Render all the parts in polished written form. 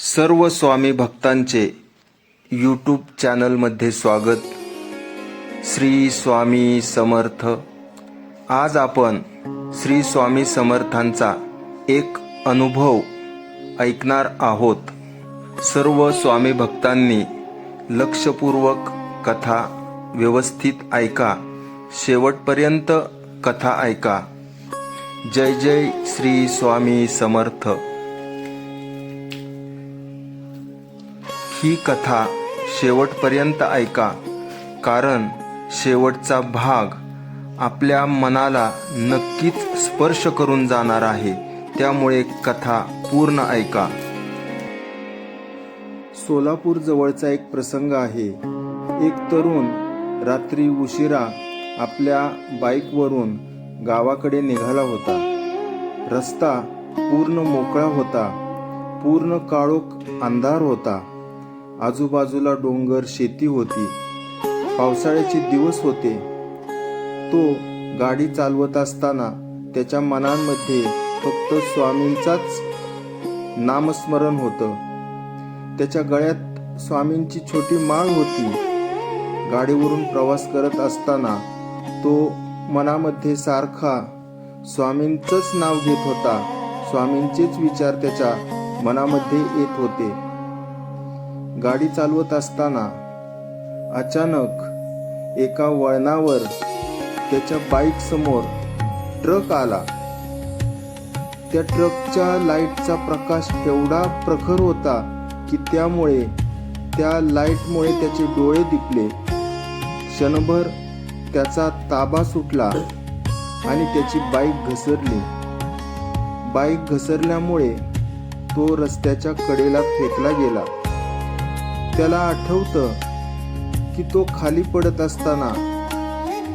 सर्व स्वामी भक्तांचे यूट्यूब चॅनलमध्ये स्वागत। श्री स्वामी समर्थ। आज आपण श्री स्वामी समर्थांचा एक अनुभव ऐकणार आहोत। सर्व स्वामी भक्तांनी लक्षपूर्वक कथा व्यवस्थित ऐका, शेवटपर्यंत कथा ऐका। जय जय श्री स्वामी समर्थ। ही कथा शेवटपर्यंत ऐका, कारण शेवटचा भाग आपल्या मनाला नक्कीच स्पर्श करून जाणार आहे, त्यामुळे कथा पूर्ण ऐका। सोलापूर जवळचा एक प्रसंग आहे। एक तरुण रात्री उशिरा आपल्या बाईकवरून गावाकडे निघाला होता। रस्ता पूर्ण मोकळा होता, पूर्ण काळोख अंधार होता। आजूबाजूला डोंगर, शेती होती। पावसाळ्याचे दिवस होते। तो गाडी चालवत असताना त्याच्या मनामध्ये फक्त स्वामींचाच नामस्मरण होतं। त्याच्या गळ्यात स्वामींची छोटी माळ होती। गाडीवरून प्रवास करत असताना तो मनामध्ये सारखा स्वामींचंच नाव घेत होता। स्वामींचेच विचार त्याच्या मनामध्ये येत होते। गाडी चालवत असताना अचानक एका वळणावर त्याच्या बाईक समोर ट्रक आला। त्या ट्रकच्या लाईटचा प्रकाश एवढा प्रखर होता की त्या लाईटमुळे त्याचे डोळे दिपले। क्षणभर त्याचा ताबा सुटला आणि त्याची बाईक घसरली। बाईक घसरल्यामुळे तो रस्त्याच्या कडेला फेकला गेला। त्याला आठवतं की तो खाली पडत असताना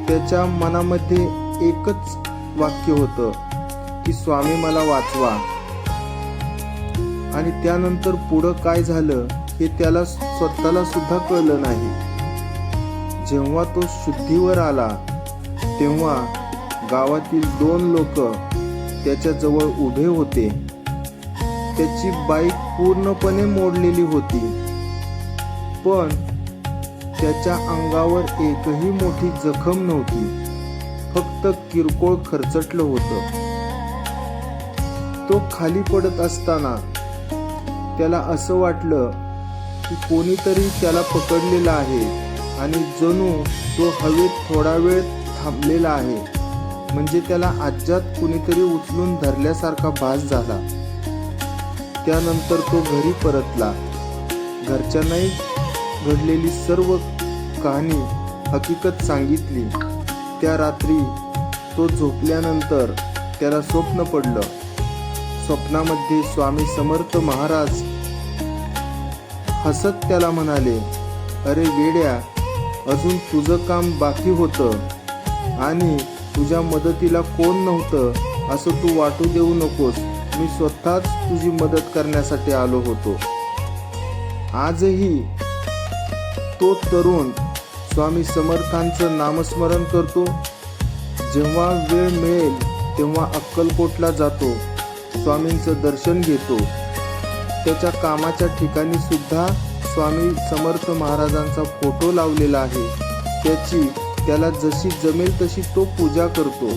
त्याच्या मनामध्ये एकच वाक्य होतं की स्वामी मला वाचवा। आणि त्यानंतर पुढं काय झालं हे त्याला स्वतःला सुद्धा कळलं नाही। जेव्हा तो शुद्धीवर आला तेव्हा गावातील 2 लोक त्याच्या जवळ उभे होते। त्याची बाईक पूर्णपणे मोडलेली होती, पण त्याच्या अंगावर एकही मोठी जखम नव्हती, फक्त किरकोळ खरचटलं होतं। तो खाली पडत असताना त्याला असं वाटलं की कोणीतरी त्याला पकडलेला आहे आणि जणू तो हवेत थोडा वेळ थांबलेला आहे, म्हणजे त्याला अज्जात कुणीतरी उचलून धरल्यासारखा भास झाला। त्यानंतर तो घरी परतला। घरच्यांनाही घडलेली सर्व कहाणी हकीकत सांगितली। त्या रात्री तो झोपल्यानंतर त्याला स्वप्न पडलं। स्वप्नामध्ये स्वामी समर्थ महाराज हसत त्याला म्हणाले, अरे वेड्या, अजून तुझं काम बाकी होतं आणि तुझ्या मदतीला कोण नव्हतं असं तू वाटू देऊ नकोस। मी स्वतःच तुझी मदत करण्यासाठी आलो होतो। आजही तो तरुण स्वामी समर्थांचं नामस्मरण करतो। जेव्हा वेळ मिळेल तेव्हा अक्कलकोटला जातो, स्वामींचं दर्शन घेतो। त्याच्या कामाच्या ठिकाणी सुद्धा स्वामी समर्थ महाराजांचा फोटो लावलेला आहे। त्याला जशी जमेल तशी तो पूजा करतो।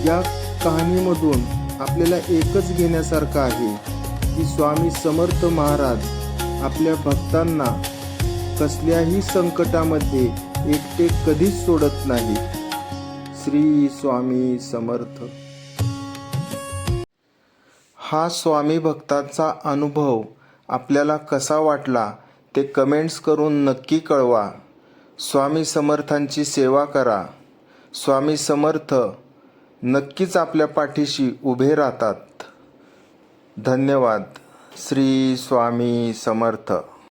या कहाणीमधून आपल्याला एकच घेण्यासारखं आहे की स्वामी समर्थ महाराज आपल्या भक्तांना कसल्याही संकटामध्ये एकटे कधीच सोडत नाही। श्री स्वामी समर्थ। हा स्वामी भक्तांचा अनुभव आपल्याला कसा वाटला ते कमेंट्स करून नक्की कळवा। स्वामी समर्थांची सेवा करा। स्वामी समर्थ नक्कीच आपल्या पाठीशी उभे राहतात। धन्यवाद। श्री स्वामी समर्थ।